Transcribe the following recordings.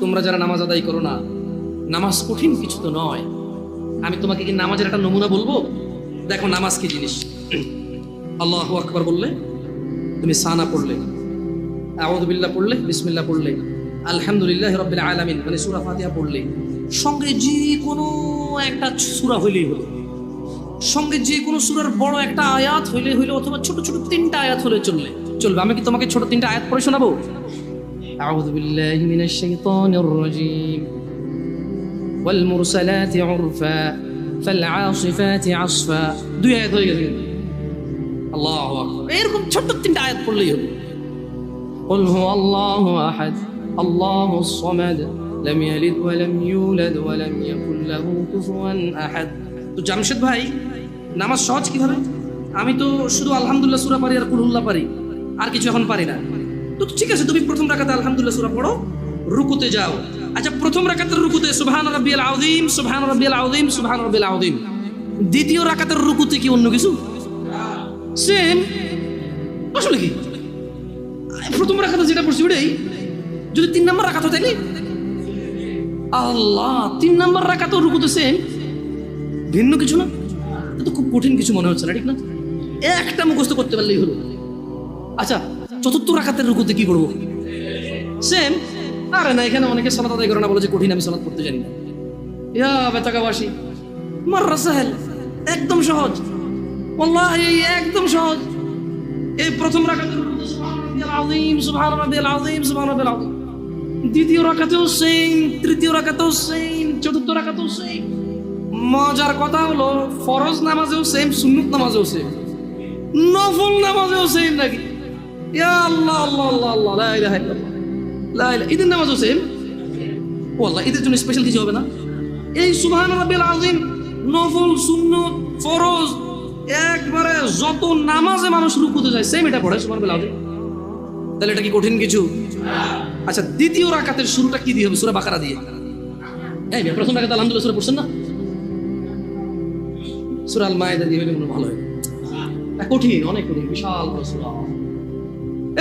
তোমরা যারা নামাজ আদায় করো না, নামাজ কঠিন কিছু তো নয়। আমি তোমাকে কি নামাজের একটা নমুনা বলবো? দেখো নামাজ কি জিনিস। আল্লাহু আকবার বললে, তুমি সানা পড়লে, আউযু বিল্লাহ পড়লে, বিসমিল্লাহ পড়লে, আলহামদুলিল্লাহি রাব্বিল আলামিন মানে সূরা ফাতিহা পড়লে, সঙ্গে যে কোনো একটা সূরা হইলেই হলো, সঙ্গে যে কোনো সূরার বড় একটা আয়াত হইলে হইলো, অথবা ছোট ছোট তিনটা আয়াত হলে চলবে। আমি কি তোমাকে ছোট তিনটা আয়াত পড়ে শোনাবো? আউযু বিল্লাহি মিনাশ শাইতানির রাজীম, ওয়াল মুরসালাতি উরফা ফাল আসিফাতি আসফা। দুই আয়াত হয়ে গেছে। আল্লাহু আকবার। এরকম ছোট তিনটা আয়াত পড়লেই হলো। কুল হুয়াল্লাহু আহাদ আল্লাহুস সামাদ লাম ইয়ালিদ ওয়া লাম ইউলাদ ওয়া লাম ইয়াকুল লাহু কুফুয়ান আহাদ। তো জামশেদ ভাই, নামাজ সহজ কিভাবে? আমি তো শুধু আলহামদুলিল্লাহ সূরা পারি আর কুল হুল্লাহ পারি, আর কিছু এখন পারি না। তো ঠিক আছে, তুমি প্রথম রাকাতে আলহামদুলিল্লাহ সূরা পড়ো, রুকুতে যাও। আচ্ছা, প্রথম রাকাতের রুকুতে সুবহান রাব্বিয়াল আযীম, সুবহান রাব্বিয়াল আযীম, সুবহান রাব্বিয়াল আযীম। দ্বিতীয় রাকাতের রুকুতে কি অন্য কিছু? সেম। আসলে কি প্রথম রাকাতে যেটা পড়ছি ওটাই, যদি 3 নাম্বার রাকাত হয় তাইলে আল্লাহ 3 নাম্বার রাকাতেও রুকুতে সেম, ভিন্ন কিছু না। তো খুব কঠিন কিছু মনে হচ্ছে না, ঠিক না? একটা মুখস্থ করতে পারলেই হলো। আচ্ছা, চতুর্থ রাকাতের রুকুতে কি করবো? সেম। আরে না, এখানে অনেকে সালাত আদায় করে না, বলে যে কঠিন, আমি সালাত করতে জানি না। ইয়া বেতাকাবাসী, মাররা সাহেল, একদম সহজ, ওয়াল্লাহি একদম সহজ। এই প্রথম রাকাতের রুকুতে সুবহান রাব্বিয়াল আযীম, সুবহান রাব্বিয়াল আযীম, সুবহান রাব্বিয়াল আযীম। দ্বিতীয় রাকাতেও সেম, তৃতীয় রাকাতেও সেম, চতুর্থ রাকাতেও সেম। মজার কথা হলো ফরজ নামাজেও সেম, সুন্নত নামাজেও সেম, নফল নামাজেও সেম নাকি? ইয়া আল্লাহ আল্লাহ আল্লাহ আল্লাহ, লা ইলাহা ইল্লাল্লাহ, লা ইলাহা। ঈদের নামাজও সেম। ওয়াল্লাহ ঈদের জন্য স্পেশাল কিছু হবে না? এই সুবহান রাব্বিল আযীম, নফল, সুন্নত, ফরজ, একবারে যত নামাজে মানুষ রুকুতে যায় সেম এটা পড়ে সুবহান রাব্বিল আযীম। তাহলে এটা কি কঠিন কিছু? আচ্ছা, দ্বিতীয় রাকাতের শুরুটা কি দিয়ে হবে? সূরা বাকারা দিয়ে। এই প্রথম রাকাতে আলহামদুলিল্লাহ সূরা পড়ছেন না? সূরা আল মায়েদা দিয়ে হলে ভালো হয়। কঠিন, অনেক কঠিন, বিশাল সূরা।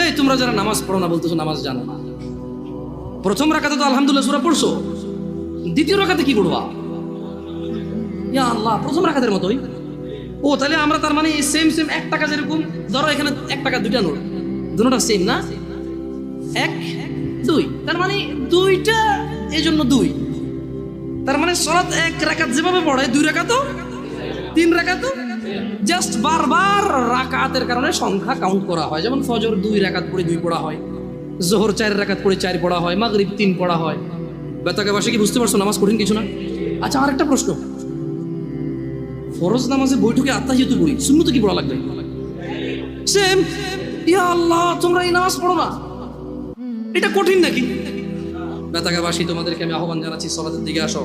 এই তোমরা যারা নামাজ পড়ো না বলতেছো নামাজ জানো না। প্রথম রাকাতে তো আলহামদুলিল্লাহ সূরা পড়ছো, দ্বিতীয় রাকাতে কি পড়বা? ইয়া আল্লাহ, প্রথম রাকাতের মতোই। ও তাহলে আমরা তার মানে সেম সেম 1 টাকা, যেরকম ধরো এখানে 1 টাকা দুইটা নোট, দুটোটা সেম না? 1 2, তার মানে দুইটা, এই জন্য 2। তার মানে সালাত 1 রাকাত যেভাবে পড়ে 2 রাকাতও 3 রাকাতও, জাস্ট বারবার রাকাতের কারণে সংখ্যা কাউন্ট করা হয়। যেমন ফজর 2 রাকাত পড়ে 2 পড়া হয়, জোহর 4 রাকাত পড়ে 4 পড়া হয়, মাগরিব 3 পড়া হয়। বেতাকে বাসে কি বুঝতে পারছো নামাজ কঠিন কিছু না? আচ্ছা, আরেকটা প্রশ্ন, ফরজ নামাজে বৈঠকে আত্তাহিয়াতু পড়ি, সুন্নতে কি পড়া লাগবে? সেম। ইয়া আল্লাহ, তোমরা এই নামাজ পড়ো না, এটা কঠিন নাকি? বেতাকে বাসি, তোমাদেরকে আমি আহ্বান জানাচ্ছি, সালাতের দিকে আসো।